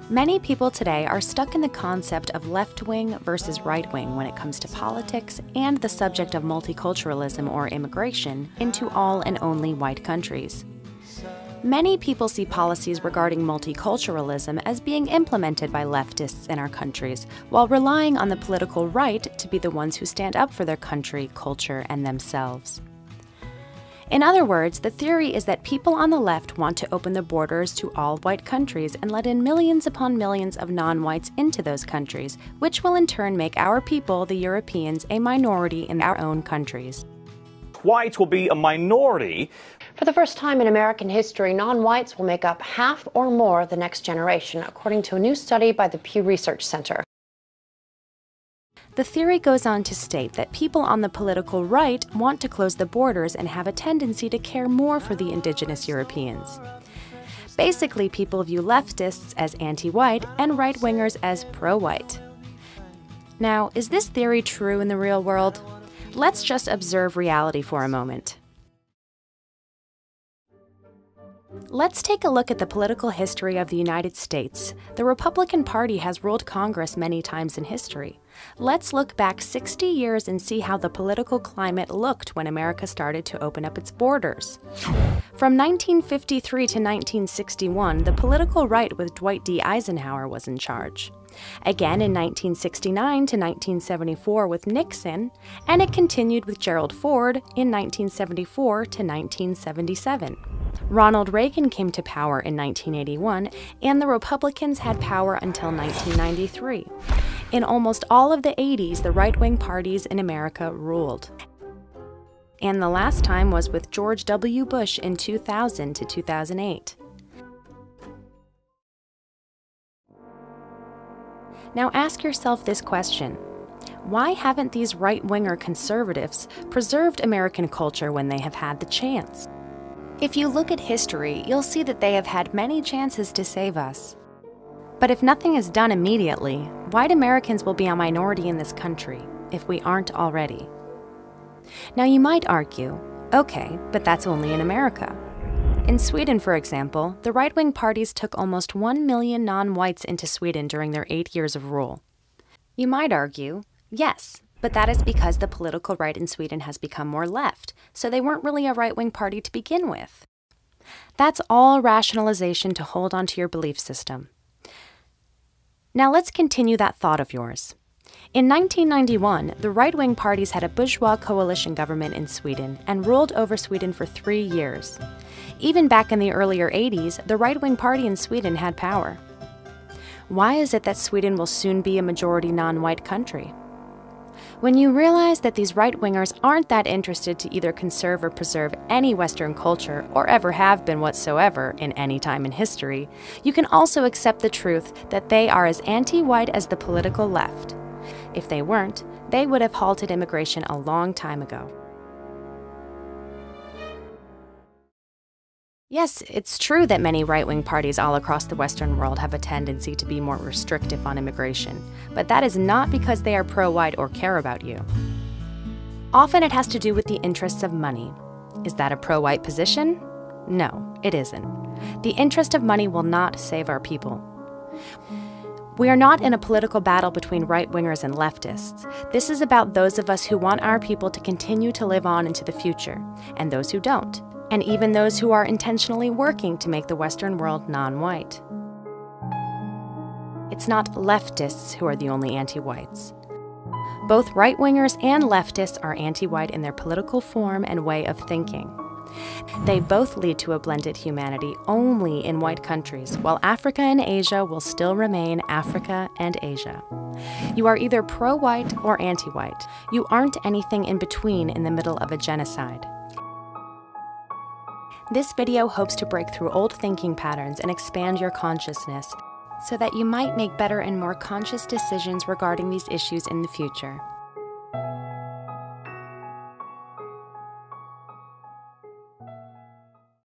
Many people today are stuck in the concept of left-wing versus right-wing when it comes to politics and the subject of multiculturalism or immigration into all and only white countries. Many people see policies regarding multiculturalism as being implemented by leftists in our countries, while relying on the political right to be the ones who stand up for their country, culture, and themselves. In other words, the theory is that people on the left want to open the borders to all white countries and let in millions upon millions of non-whites into those countries, which will in turn make our people, the Europeans, a minority in our own countries. Whites will be a minority. For the first time in American history, non-whites will make up half or more of the next generation, according to a new study by the Pew Research Center. The theory goes on to state that people on the political right want to close the borders and have a tendency to care more for the indigenous Europeans. Basically, people view leftists as anti-white and right-wingers as pro-white. Now, is this theory true in the real world? Let's just observe reality for a moment. Let's take a look at the political history of the United States. The Republican Party has ruled Congress many times in history. Let's look back 60 years and see how the political climate looked when America started to open up its borders. From 1953 to 1961, the political right with Dwight D. Eisenhower was in charge. Again in 1969 to 1974 with Nixon, and it continued with Gerald Ford in 1974 to 1977. Ronald Reagan came to power in 1981, and the Republicans had power until 1993. In almost all of the 80s, the right-wing parties in America ruled. And the last time was with George W. Bush in 2000 to 2008. Now ask yourself this question: why haven't these right-winger conservatives preserved American culture when they have had the chance? If you look at history, you'll see that they have had many chances to save us. But if nothing is done immediately, white Americans will be a minority in this country, if we aren't already. Now you might argue, okay, but that's only in America. In Sweden, for example, the right-wing parties took almost 1 million non-whites into Sweden during their 8 years of rule. You might argue, yes, but that is because the political right in Sweden has become more left, so they weren't really a right-wing party to begin with. That's all rationalization to hold onto your belief system. Now let's continue that thought of yours. In 1991, the right-wing parties had a bourgeois coalition government in Sweden and ruled over Sweden for 3 years. Even back in the earlier 80s, the right-wing party in Sweden had power. Why is it that Sweden will soon be a majority non-white country? When you realize that these right-wingers aren't that interested to either conserve or preserve any Western culture, or ever have been whatsoever in any time in history, you can also accept the truth that they are as anti-white as the political left. If they weren't, they would have halted immigration a long time ago. Yes, it's true that many right-wing parties all across the Western world have a tendency to be more restrictive on immigration, but that is not because they are pro-white or care about you. Often it has to do with the interests of money. Is that a pro-white position? No, it isn't. The interest of money will not save our people. We are not in a political battle between right-wingers and leftists. This is about those of us who want our people to continue to live on into the future, and those who don't, and even those who are intentionally working to make the Western world non-white. It's not leftists who are the only anti-whites. Both right-wingers and leftists are anti-white in their political form and way of thinking. They both lead to a blended humanity only in white countries, while Africa and Asia will still remain Africa and Asia. You are either pro-white or anti-white. You aren't anything in between in the middle of a genocide. This video hopes to break through old thinking patterns and expand your consciousness so that you might make better and more conscious decisions regarding these issues in the future.